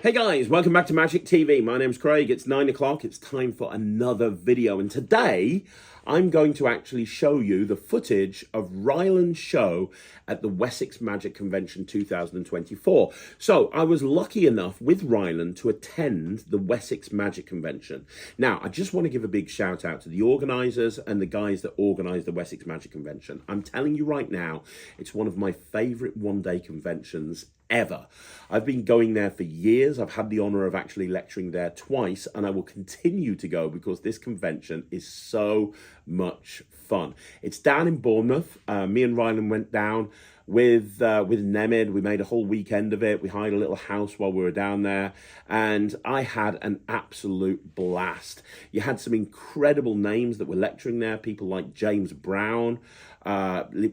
Hey guys, welcome back to Magic TV. My name's Craig. It's 9 o'clock. It's time for another video. And today I'm going to actually show you the footage of Ryland's show at the Wessex Magic Convention 2024. So I was lucky enough with Ryland to attend the Wessex Magic Convention. Now, I just want to give a big shout out to the organisers and the guys that organised the Wessex Magic Convention. I'm telling you right now, it's one of my favourite one-day conventions ever. I've been going there for years. I've had the honour of actually lecturing there twice, and I will continue to go because this convention is so much fun. It's down in Bournemouth. Me and Ryland went down with Nemid. We made a whole weekend of it. We hired a little house while we were down there, and I had an absolute blast. You had some incredible names that were lecturing there, people like James Brown,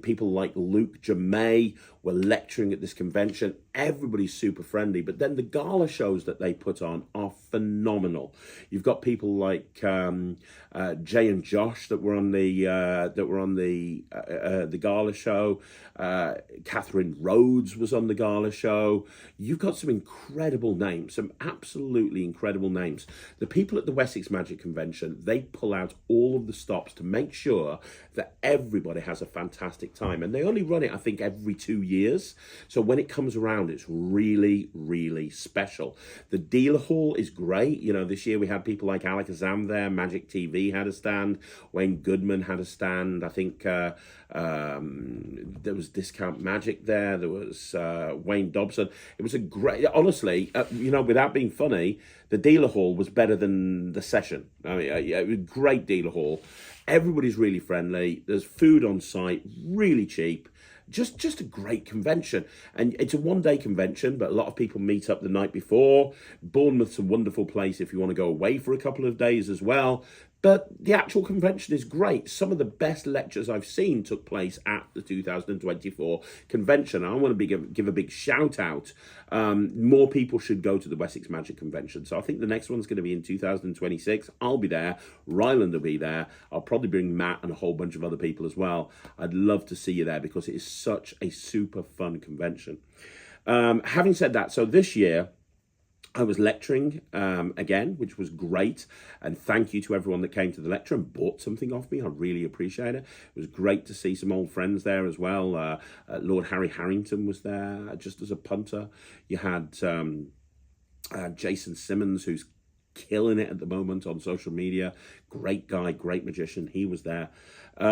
people like Luke Jamay were lecturing at this convention. Everybody's super friendly, but then the gala shows that they put on are phenomenal. You've got people like Jay and Josh that were on the gala show. Catherine Rhodes was on the gala show. You've got some incredible names, some absolutely incredible names. The people at the Wessex Magic Convention, they pull out all of the stops to make sure that everybody has a fantastic time, and they only run it, I think, every 2 years. So when it comes around, it's really, really special. The dealer hall is great. You know, this year we had people like Alakazam there. Magic TV had a stand. Wayne Goodman had a stand. I think there was Discount Magic there. There was Wayne Dobson. It was a great, honestly, you know, without being funny, the dealer hall was better than the session. I mean, it was a great dealer hall. Everybody's really friendly. There's food on site, really cheap. Just a great convention. And it's a one-day convention, but a lot of people meet up the night before. Bournemouth's a wonderful place if you want to go away for a couple of days as well. But the actual convention is great. Some of the best lectures I've seen took place at the 2024 convention. I want to give a big shout out. More people should go to the Wessex Magic Convention. So I think the next one's going to be in 2026. I'll be there. Ryland will be there. I'll probably bring Matt and a whole bunch of other people as well. I'd love to see you there because it is such a super fun convention. Having said that, so this year, I was lecturing again, which was great. And thank you to everyone that came to the lecture and bought something off me. I really appreciate it. It was great to see some old friends there as well. Lord Harry Harrington was there just as a punter. You had Jason Simmons, who's killing it at the moment on social media. Great guy, great magician. He was there. You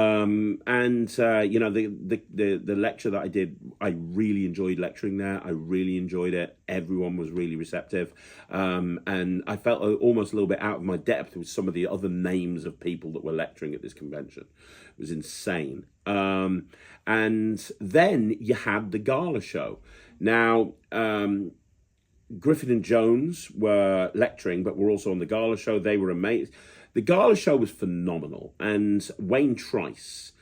know, the lecture that I did, I really enjoyed lecturing there. I really enjoyed it. Everyone was really receptive. And I felt almost a little bit out of my depth with some of the other names of people that were lecturing at this convention. It was insane. And then you had the gala show. Now, Griffin and Jones were lecturing, but were also on the gala show. They were amazing. The gala show was phenomenal. And Wayne Trice,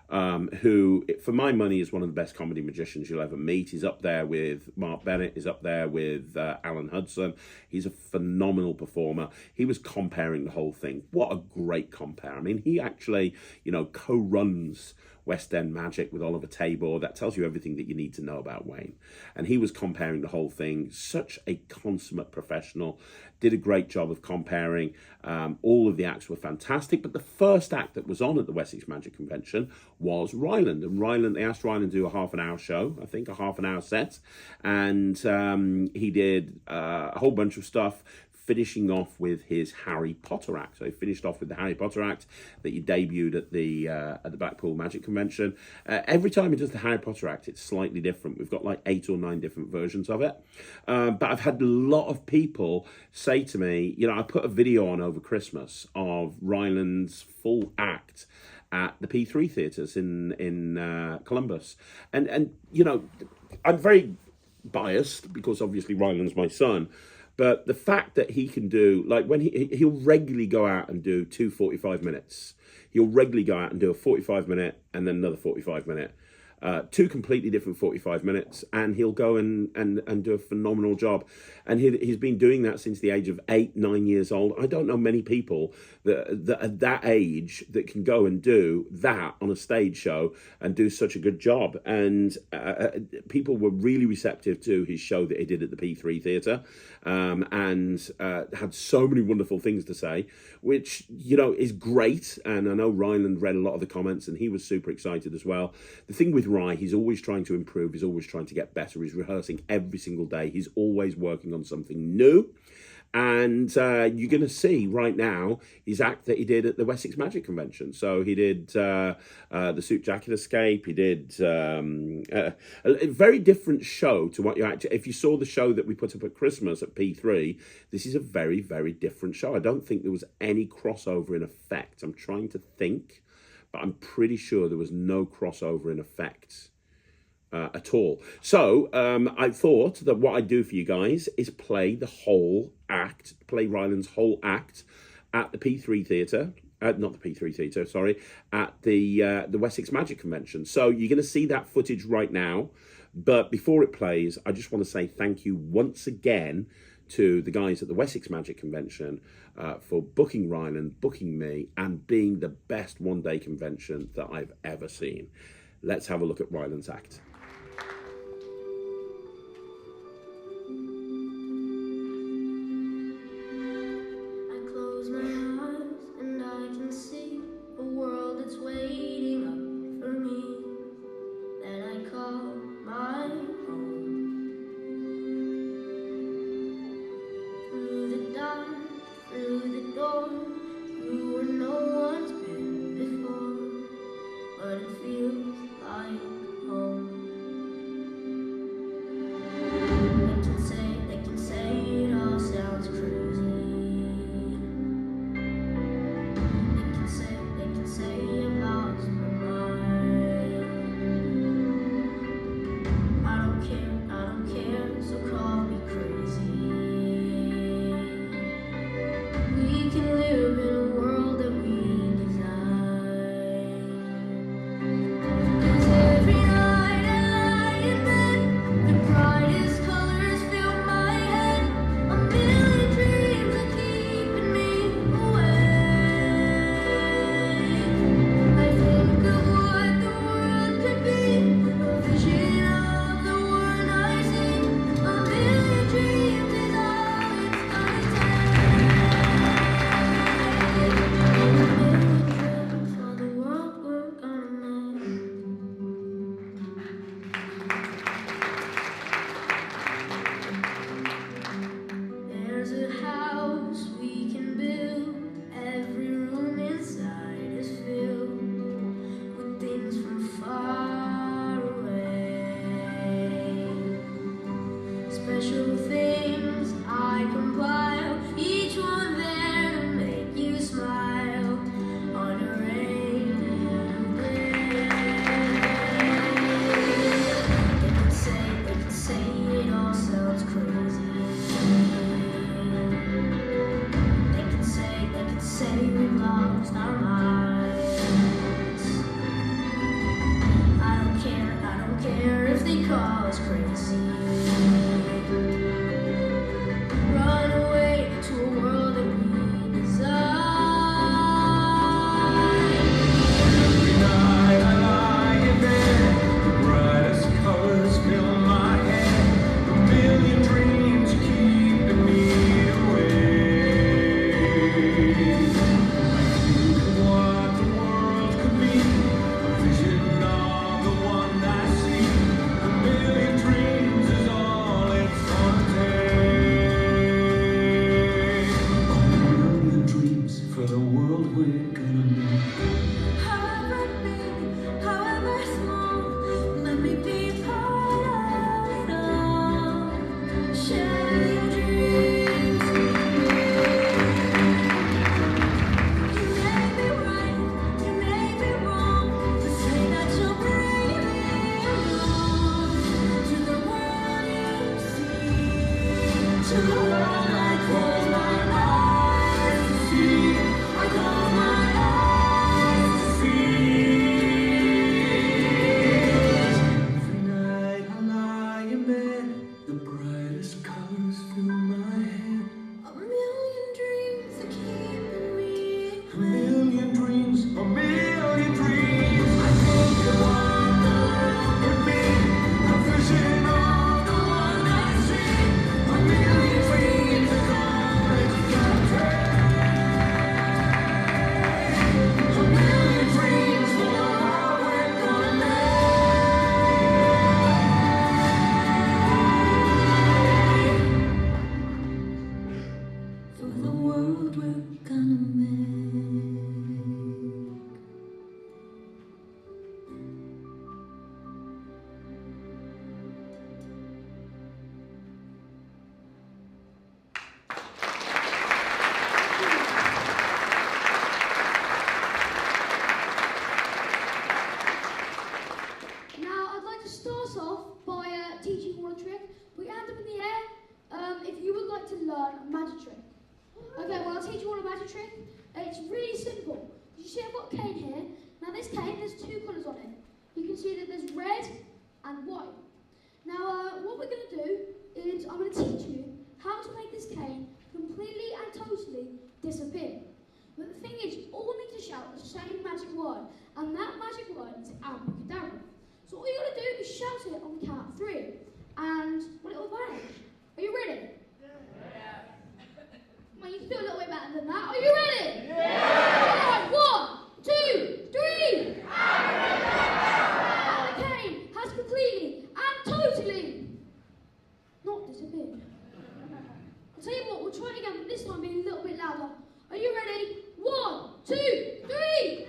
who, for my money, is one of the best comedy magicians you'll ever meet. He's up there with Mark Bennett. He's up there with Alan Hudson. He's a phenomenal performer. He was comparing the whole thing. What a great compare. I mean, he actually, you know, co-runs West End Magic with Oliver Tabor. That tells you everything that you need to know about Wayne. And he was comparing the whole thing. Such a consummate professional. Did a great job of comparing. All of the acts were fantastic. But the first act that was on at the Wessex Magic Convention was Ryland. And Ryland, they asked Ryland to do a half-an-hour show, I think, a half-an-hour set. And he did a whole bunch of stuff, finishing off with his Harry Potter act. So he finished off with the Harry Potter act that he debuted at the Blackpool Magic Convention. Every time he does the Harry Potter act, it's slightly different. We've got like 8 or 9 different versions of it. But I've had a lot of people say to me, you know, I put a video on over Christmas of Ryland's full act at the P3 theatres in Columbus. And you know, I'm very biased because obviously Ryland's my son. But the fact that he can do, like when he'll regularly go out and do 2 45 minutes. He'll regularly go out and do a 45 minute and then another 45 minute. two completely different 45 minutes, and he'll go and do a phenomenal job. And he's been doing that since the age of 8, 9 years old. I don't know many people that at that age that can go and do that on a stage show and do such a good job. And people were really receptive to his show that he did at the P3 Theatre, and had so many wonderful things to say, which, you know, is great. And I know Ryland read a lot of the comments, and he was super excited as well. The thing with Rye, he's always trying to improve. He's always trying to get better. He's rehearsing every single day. He's always working on something new. And you're going to see right now his act that he did at the Wessex Magic Convention. So he did the Suit Jacket Escape. He did a very different show to what you actually... If you saw the show that we put up at Christmas at P3, this is a very, very different show. I don't think there was any crossover in effect. I'm trying to think, but I'm pretty sure there was no crossover in effect at all. So I thought that what I'd do for you guys is play the whole act, play Ryland's whole act at the P3 Theatre, not the P3 Theatre, sorry, at the Wessex Magic Convention. So you're going to see that footage right now. But before it plays, I just want to say thank you once again to the guys at the Wessex Magic Convention for booking Ryland, booking me, and being the best one-day convention that I've ever seen. Let's have a look at Ryland's act. Dream you can see that there's red and white. Now, what we're going to do is I'm going to teach you how to make this cane completely and totally disappear. But the thing is, you all need to shout the same magic word, and that magic word is abracadabra. So all you got to do is shout it on the count of 3, and well, it will vanish. Are you ready? Yeah. Well, you can do a little bit better than that. Are you ready? Yeah. All right, 1, 2, 3. And the cane has completely and totally not disappeared. I'll tell you what, we'll try it again, but this time be a little bit louder. Are you ready? 1, 2, 3.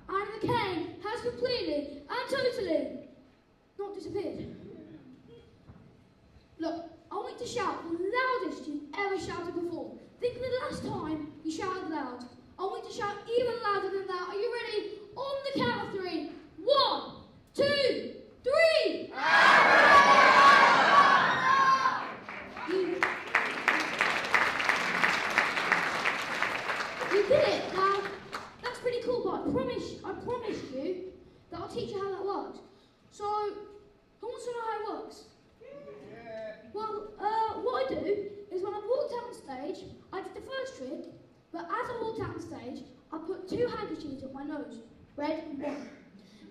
And the cane has completely and totally not disappeared. Look, I want you to shout the loudest you've ever shouted before. Think of the last time you shouted loud. I want you to shout even louder than that. Are you ready? On the count of 3. 1, 2, 3. You did it. Now, that's pretty cool, but I promised you that I'll teach you how that works. So, who wants to know how it works? Well, what I do is when I walked out on stage, I did the first trick, but as I walked out on stage, I put 2 handkerchiefs up my nose, red and white.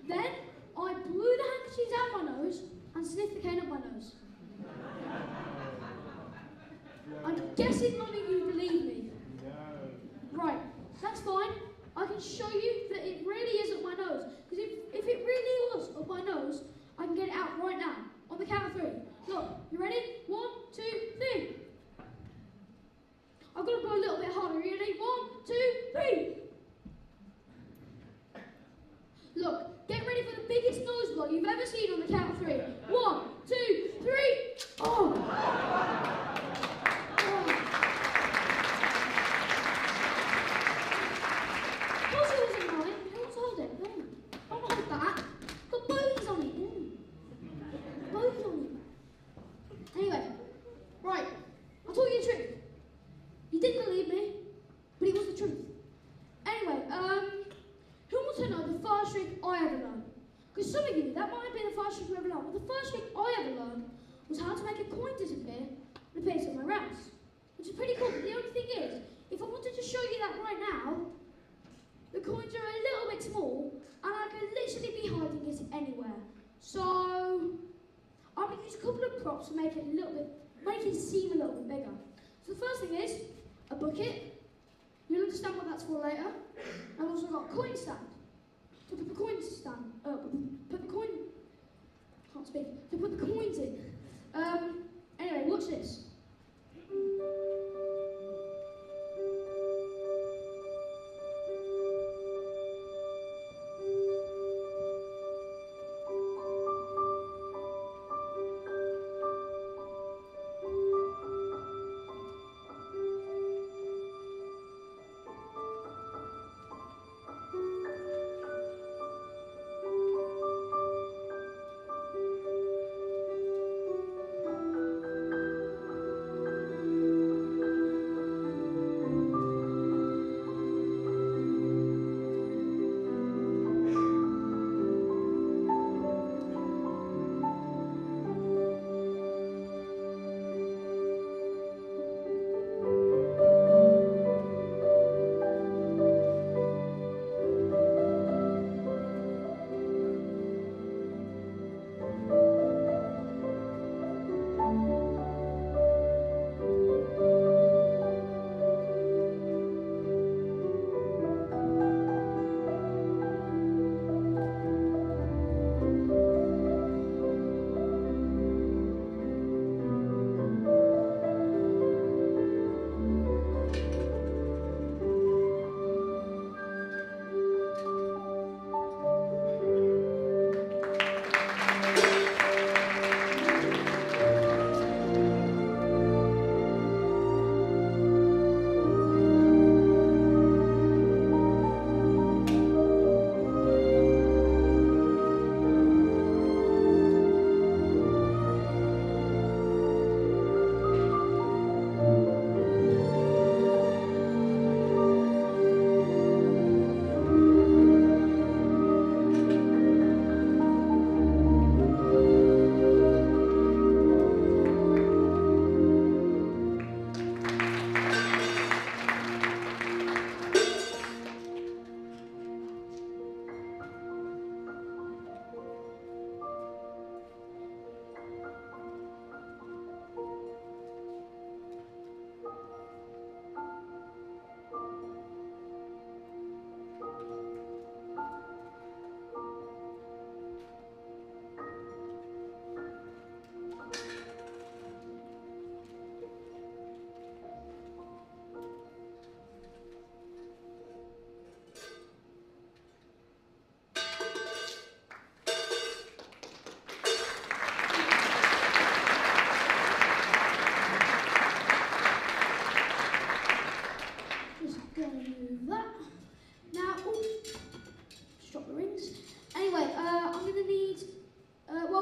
Then I blew the handkerchiefs out my nose and sniffed the cane up my nose. I'm guessing none of you believe me. Right, that's fine. I can show you that it really is up my nose. Because if it really was up my nose, I can get it out right now. On the count of 3. Look, you ready? 1, 2, 3. I've got to blow a little bit harder. You ready? 1, 2, 3. Look, get ready for the biggest nose blow you've ever seen on the count of 3. 1, 2, 3. Oh! Anyway, right, I told you the truth. You didn't believe me, but it was the truth. Anyway, who wants to know the first trick I ever learned? Because some of you, that might have been the first trick you ever learned, but the first trick I ever learned was how to make a coin disappear in the place of my rounds. Which is pretty cool, but the only thing is, if I wanted to show you that right now, the coins are a little bit small, and I could literally be hiding it anywhere. So, I'm going to use a couple of props to make it seem a little bit bigger. So the first thing is a bucket. You'll understand what that's for later. I've also got a coin stand. To put the coins in. Anyway, watch this.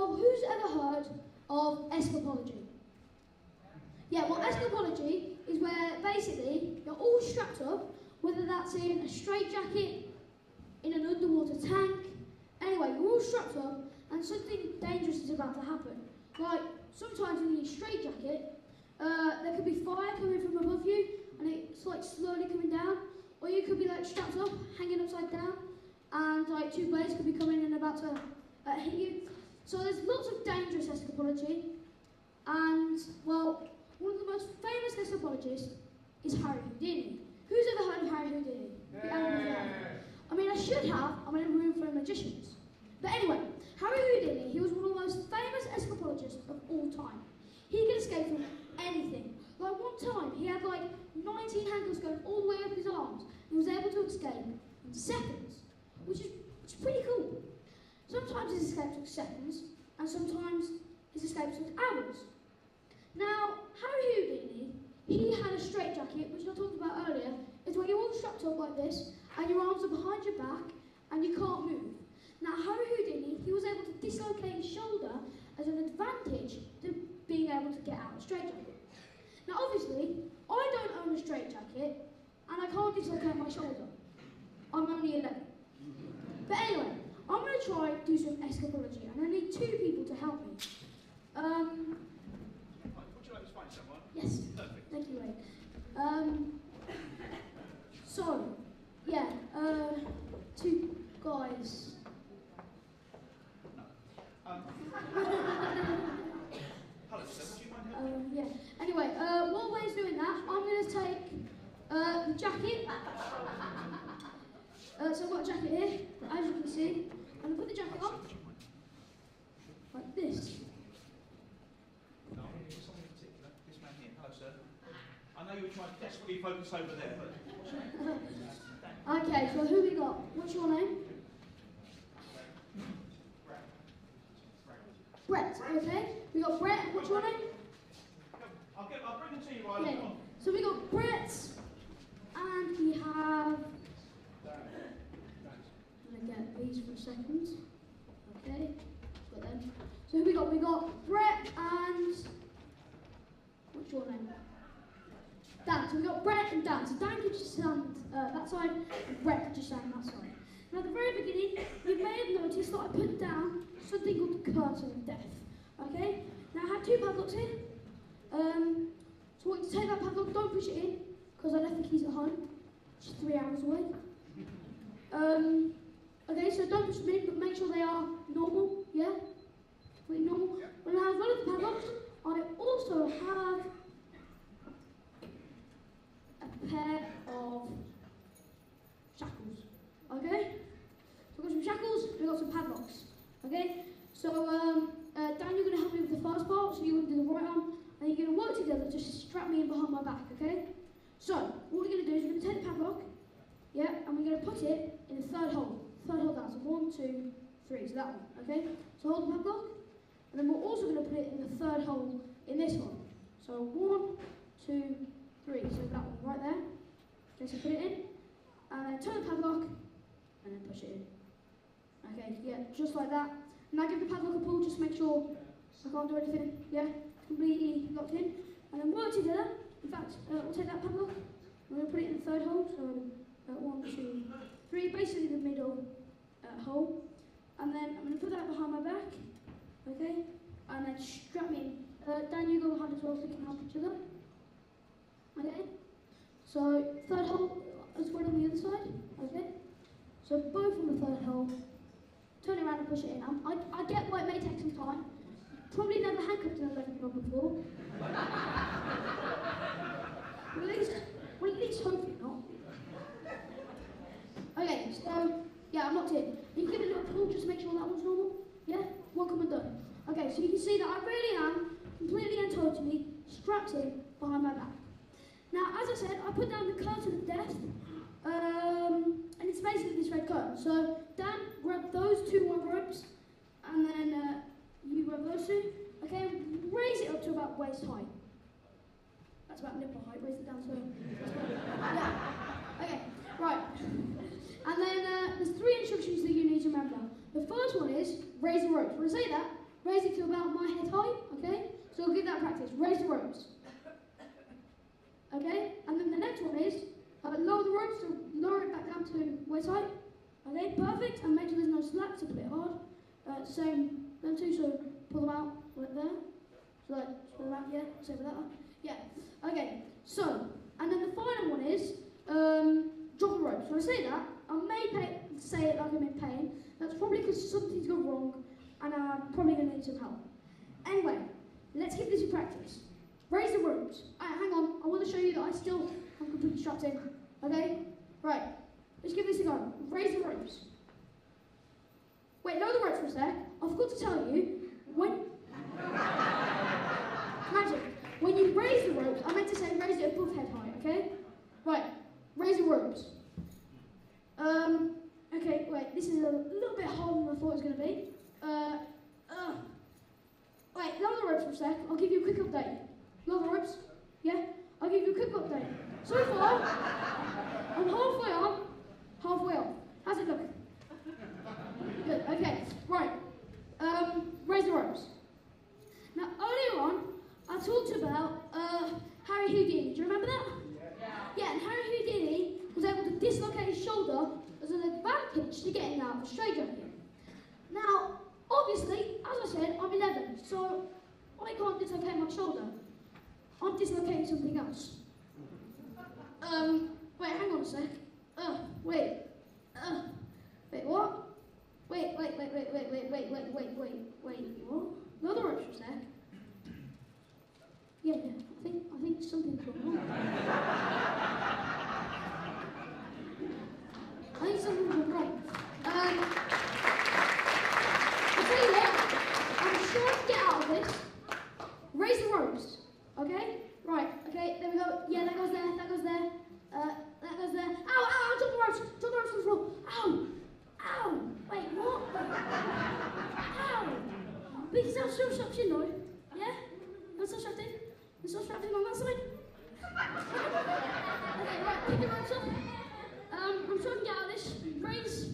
well, who's ever heard of Escapology? Yeah, well, Escapology is where basically you're all strapped up, whether that's in a straitjacket, in an underwater tank. Anyway, you're all strapped up and something dangerous is about to happen. Like, sometimes in your straitjacket, there could be fire coming from above you and it's like slowly coming down, or you could be like strapped up, hanging upside down, and like two blades could be coming and about to hit you. So there's lots of dangerous escapology, and well, one of the most famous escapologists is Harry Houdini. Who's ever heard of Harry Houdini? I mean, I should have. I'm in a room full of magicians. But anyway, Harry Houdini, he was one of the most famous escapologists of all time. He could escape from anything. Like one time, he had like 19 handcuffs going all the way up his arms. He was able to escape in seconds, which is pretty cool. Sometimes his escape took seconds, and sometimes his escape took hours. Now, Harry Houdini, he had a straitjacket, which I talked about earlier. It's where you're all strapped up like this, and your arms are behind your back, and you can't move. Now, Harry Houdini, he was able to dislocate his shoulder as an advantage to being able to get out of the straitjacket. Now, obviously, I don't own a straitjacket, and I can't dislocate my shoulder. I'm only 11. But anyway, I'm going to try do some escapology, and I need 2 people to help me. Would you like to find someone? Yes. Perfect. Thank you, Wade. So, yeah, 2 guys. Hello, sir. Would you mind helping? Yeah. Anyway, while Wade's doing that, I'm going to take the jacket. So I've got a jacket here, as you can see. I'm going to put the jacket on, like this. No, someone in particular. This man here. Hello, sir. I know you were trying to desperately focus over there, but what's your name? Okay, so who we got? What's your name? Brett, okay. We got Brett, what's your name? I'll bring it to you, Ryland. Yeah. So we got Brett, and we have... I'm going to get these for a second. Okay, got them. So who we got? We got Brett and... What's your name? Dan. So we got Brett and Dan. So Dan could just stand that side, and Brett could just stand that side. Now at the very beginning, you may have noticed that I put down something called the curtain of death. Okay? Now I have 2 padlocks here. So I want you to take that padlock, don't push it in, because I left the keys at home, which is 3 hours away. Okay, so don't push them in, but make sure they are normal, yeah? Pretty normal. Yeah. When I have one of the padlocks, I also have a pair of shackles. Okay? So I've got some shackles, and I've got some padlocks. Okay? So Dan, you're going to help me with the first part, so you're going to do the right arm, and you're going to work together to strap me in behind my back, okay? So, what we're going to do is we're going to take the padlock, yeah, and we're going to put it in the third hole down, so 1, 2, 3, so that one, okay? So hold the padlock, and then we're also going to put it in the third hole in this one. So 1, 2, 3, so that one right there. Okay, so put it in, and then turn the padlock, and then push it in. Okay, yeah, just like that. Now give the padlock a pull, just make sure I can't do anything, yeah? Completely locked in. And then work together. In fact, we'll take that padlock, we're going to put it in the third hole, so 1, 2, 3, basically the middle hole. And then I'm going to put that behind my back, okay? And then strap me in. Dan, you go behind as well so we can help each other. Okay? So, third hole as well on the other side, okay? So both on the third hole, turn it around and push it in. I get why it may take some time. Probably never handcuffed an 11-year-old before. Well, at least hopefully not. Okay, so, yeah, I'm locked in. You can give it a little pull just to make sure that one's normal. Yeah? Welcome and done. Okay, so you can see that I really am completely and totally strapped in behind my back. Now, as I said, I put down the curtain of death, and it's basically this red curtain. So, Dan, grab those 2 white ropes, and then you grab those 2. Okay, raise it up to about waist height. That's about nipple height. Raise it down to yeah. Okay, right. And then there's 3 instructions that you need to remember. The first one is raise the ropes. When I say that, raise it to about my head height, okay? So I'll give that a practice. Raise the ropes. Okay? And then the next one is lower the ropes, so lower it back down to waist height. Okay, perfect. And make sure there's no slack, so put it hard. Same, them two, so pull them out right there. So like, pull them out, yeah, same with that one. Yeah, okay, so, and then the final one is drop the ropes. When I say that, I may say it like I'm in pain. That's probably because something's gone wrong and I'm probably going to need some help. Anyway, let's give this a practice. Raise the ropes. Hang on, I want to show you that I'm completely strapped in. Okay? Right, let's give this a go. Raise the ropes. Wait, lower the ropes for a sec. I forgot to tell you, Magic. When you raise the ropes, I meant to say raise it above head height, okay? Right, raise the ropes. Okay, wait, this is a little bit harder than I thought it was going to be. Wait, lower the ropes for a sec. I'll give you a quick update. Lower the ropes? Yeah? I'll give you a quick update. So far, I'm halfway on, halfway off. How's it look? Good, okay, right. Raise the ropes. Now, earlier on, I talked about Harry Houdini. Do you remember that? Yeah, and Harry Houdini was able to dislocate his shoulder as an advantage to getting out of straight jumping. Now, obviously, as I said, I'm 11, so I can't dislocate my shoulder. I'm dislocating something else. Wait, hang on a sec. Wait, what? Wait, what? Another ropes for a sec. Yeah, I think something's going on. I think something's going wrong. I'll tell you what, I'm sure I can get out of this. Raise the ropes, okay? Right, okay, there we go. Yeah, that goes there, that goes there. That goes there. Ow, drop the ropes on the floor. Ow, wait, what? Ow. Because I'm still strapped in though, yeah? I'm still strapped in. I'm still strapped in on that side. Okay, right, pick the ropes up. I'm trying to get out of this. Raise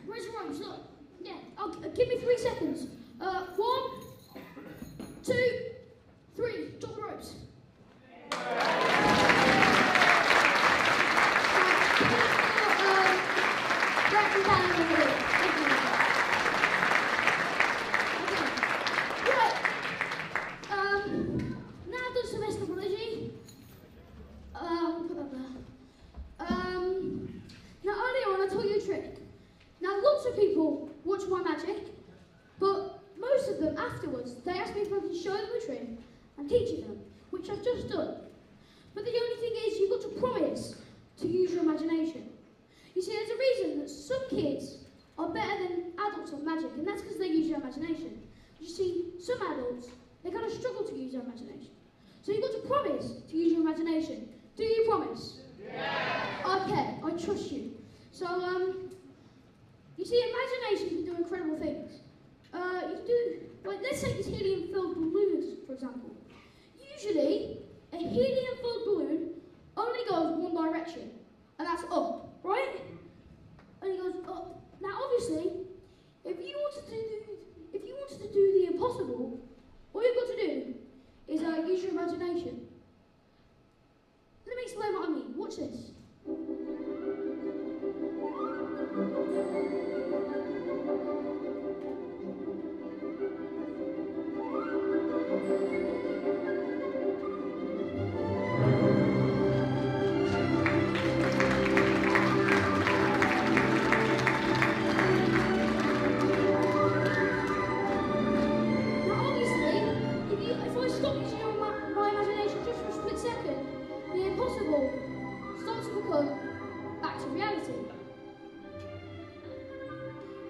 the ropes, look. Yeah, give me 3 seconds. 1, 2, 3, drop the ropes. Now I've done some Escapology. Put that there. Now earlier on I taught you a trick. Now lots of people watch my magic, but most of them afterwards, they ask me if I can show them a trick and teach it them, which I've just done. But the only thing is, you've got to promise to use your imagination. You see, there's a reason that some kids are better than adults at magic, and that's because they use their imagination. You see, some adults, they kind of struggle to use their imagination. So you've got to promise to use your imagination. Do you promise? Yeah. Okay, I trust you. So, you see, imagination can do incredible things. You can do, like, let's take these helium-filled balloons, for example. Usually, a helium-filled balloon only goes one direction, and that's up, right? Only goes up. Now, obviously, if you wanted to do the impossible, all you've got to do is use your imagination. Let me explain what I mean. Watch this. Back to reality.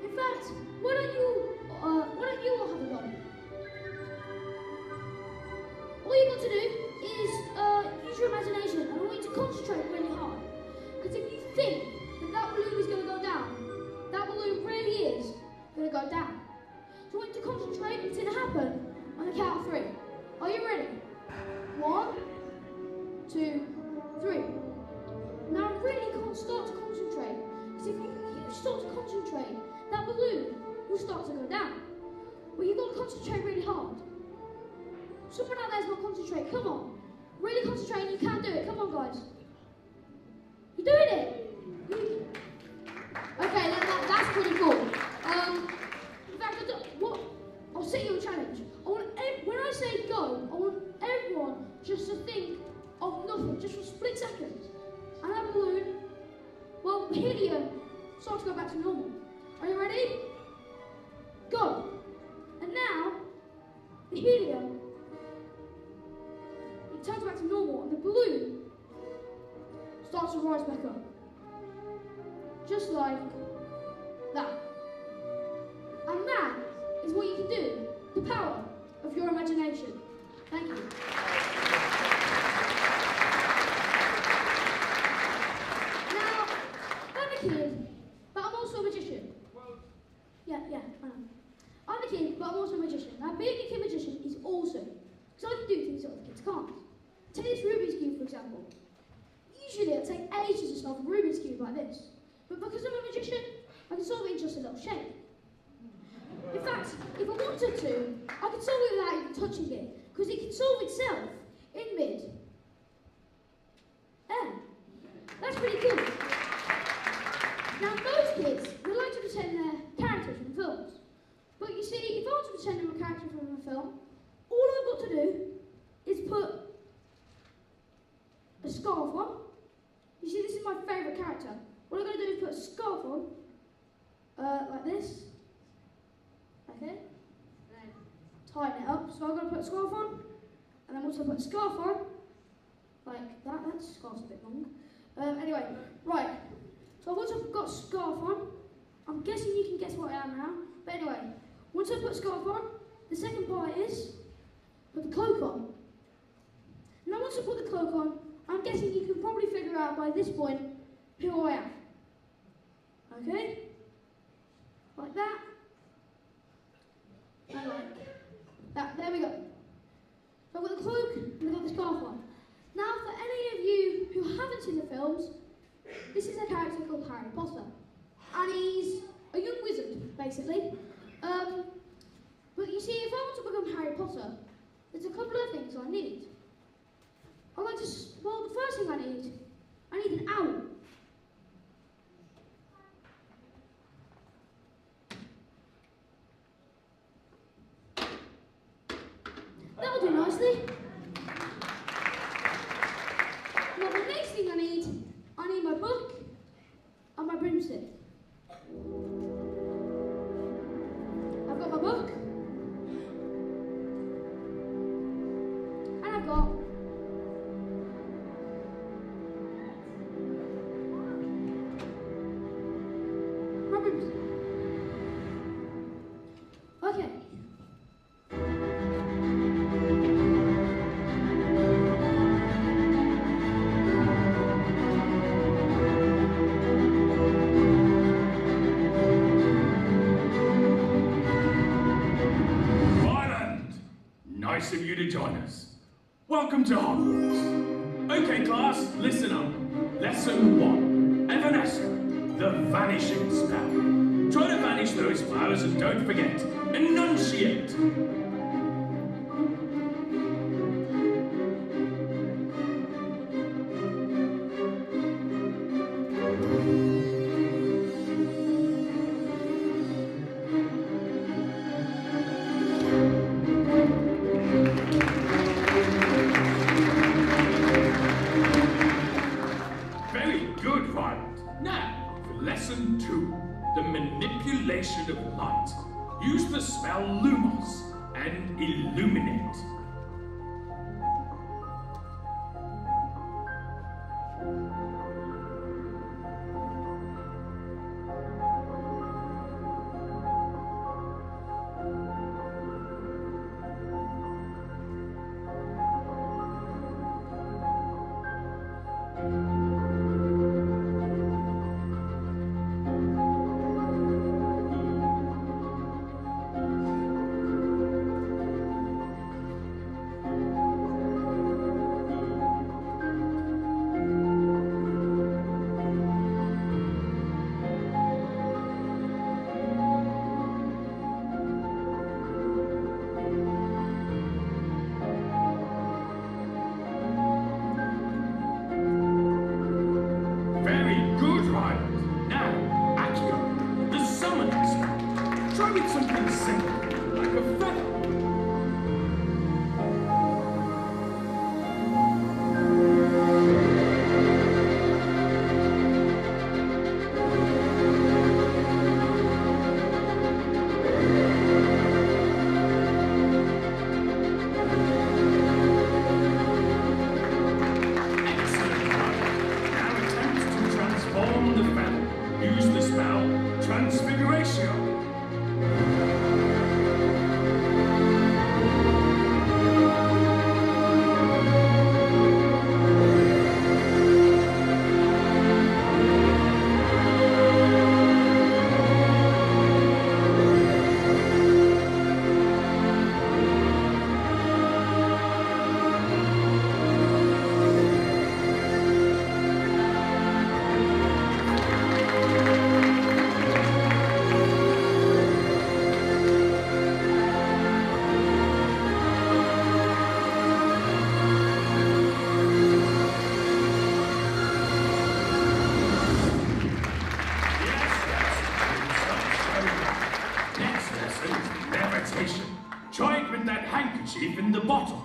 In fact, why don't you all have a go? All you've got to do is use your imagination, and I want you to concentrate really hard. Because if you think that balloon is going to go down, that balloon really is going to go down. So I want you to concentrate, and it's going to happen on the count of 3. Are you ready? 1, 2, 3. Now really start to concentrate, because if you start to concentrate, that balloon will start to go down. But you've got to concentrate Someone out there's not concentrate. Come on. Really concentrate and you can do it. Come on, guys. You're doing it. Okay, that's pretty cool. In fact, I'll set you a challenge. When I say go, I want everyone just to think of nothing, just for split seconds. And that balloon, well, the helium starts to go back to normal. Are you ready? Go. And now, the helium, it turns back to normal, and the balloon starts to rise back up. Just like that. And that is what you can do. The power of your imagination. Thank you. Now, I'm a kid, but I'm also a magician. Yeah, I know. I'm a kid, but I'm also a magician. Now, being a kid magician is awesome, because I can do things that other kids can't. Take this Rubik's Cube, for example. Usually, it'll take ages to solve a Rubik's Cube like this. But because I'm a magician, I can solve it in just a little shape. In fact, if I wanted to, I could solve it without even touching it, because it can solve itself in mid-air. That's pretty cool. Now, most kids would like to pretend they're characters from films. But you see, if I want to pretend I'm a character from a film, all I've got to do is put a scarf on. You see, this is my favourite character. What I'm going to do is put a scarf on, like this. Okay? And then tighten it up. So I'm going to put a scarf on, and then once I put a scarf on, like that, that scarf's a bit long. Anyway, right. So once I've got a scarf on, I'm guessing you can guess what I am now. But anyway, once I put a scarf on, the second part is put the cloak on. Now once I put the cloak on, I'm guessing you can probably figure out by this point who I am. Okay? Like that. And like that. There we go. So I've got the cloak and I've got the scarf on. Now for any of you who haven't seen the films, this is a character called Harry Potter. And he's a young wizard, basically. But you see, if I want to become Harry Potter, there's a couple of things I need. Well, the first thing I need an owl. That'll do nicely. Now the next thing I need my book and my broomstick. I've got my book. And I've got my broomstick. Okay. Ryland! Nice of you to join us. Welcome to Hogwarts. Okay, class, listen up. Lesson 1. Evanescence, the vanishing spell. Try to vanish those flowers and don't forget, enunciate. Very good, Ryland. Now, for lesson 2, the manipulation of light. Use the spell Lumos and illuminate. Try with something simple, like a feather. Excellent work. Now attempt to transform the feather. Use the spell Transfiguration. Next lesson is levitation. Try it with that handkerchief in the bottle.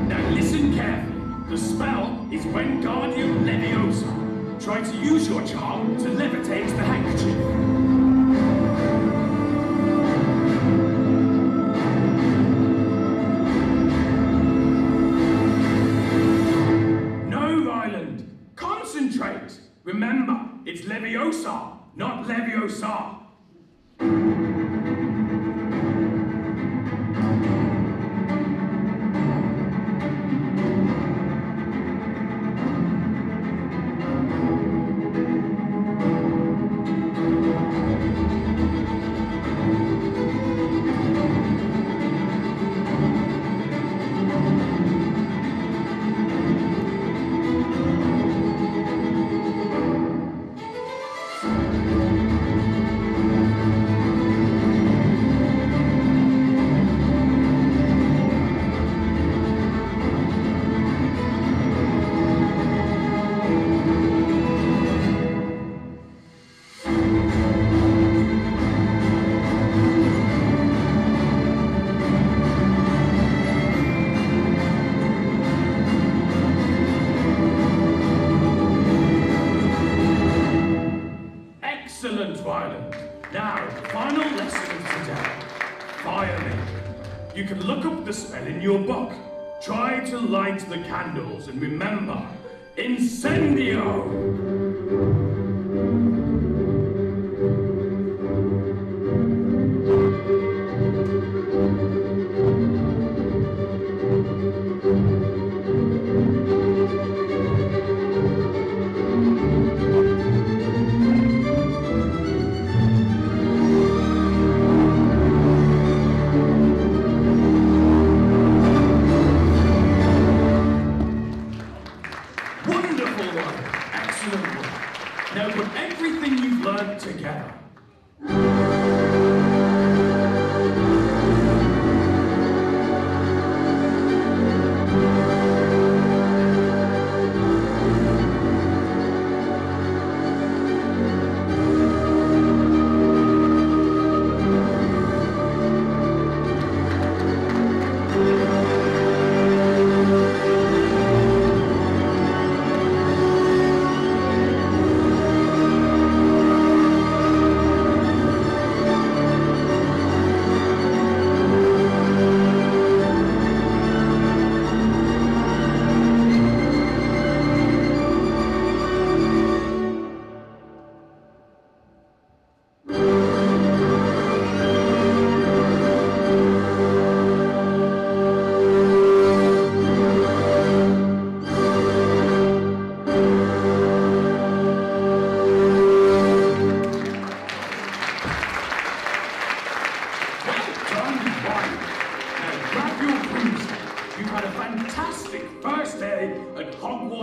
Now listen carefully. The spell is Wingardium Leviosa. Try to use your charm to levitate the handkerchief. Ryland, concentrate. Remember, it's Leviosa, not Leviosa. Excellent, Ryland. Now, the final lesson of today. Firing. You can look up the spell in your book. Try to light the candles and remember, Incendio! Excellent work. Now put everything you've learned together.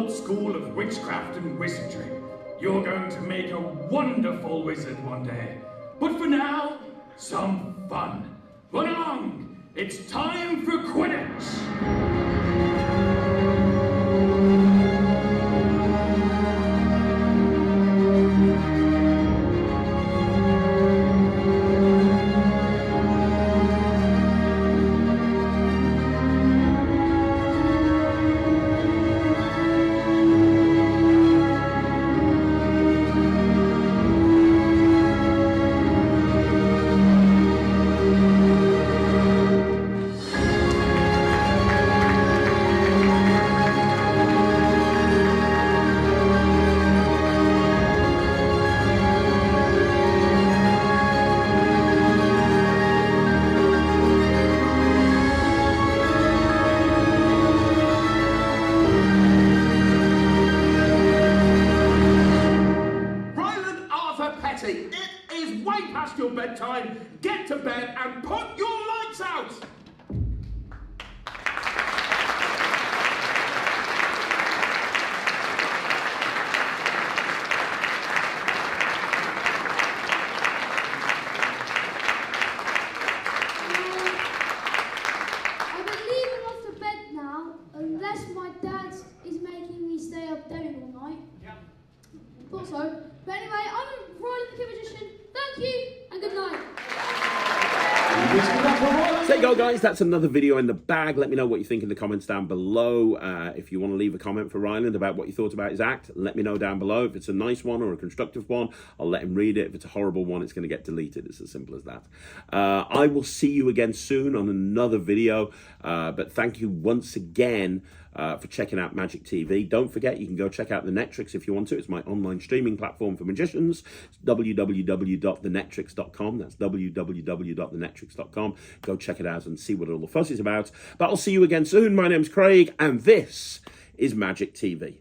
School of Witchcraft and Wizardry. You're going to make a wonderful wizard one day. But for now, some fun. Run along! It's time for Quidditch! past your bedtime, get to bed and put your lights out! I've been leaving off the bed now, unless my dad is making me stay up doing all night. Yeah. Thought so. But anyway, I'm Ryland the Kid Magician. Thank you, and good night. So there you go, guys. That's another video in the bag. Let me know what you think in the comments down below. If you want to leave a comment for Ryland about what you thought about his act, let me know down below. If it's a nice one or a constructive one, I'll let him read it. If it's a horrible one, it's going to get deleted. It's as simple as that. I will see you again soon on another video. But thank you once again for checking out Magic TV. Don't forget, you can go check out The Netrix if you want to. It's my online streaming platform for magicians. It's www.thenetrix.com. That's www.thenetrix.com. Go check it out and see what all the fuss is about. But I'll see you again soon. My name's Craig, and this is Magic TV.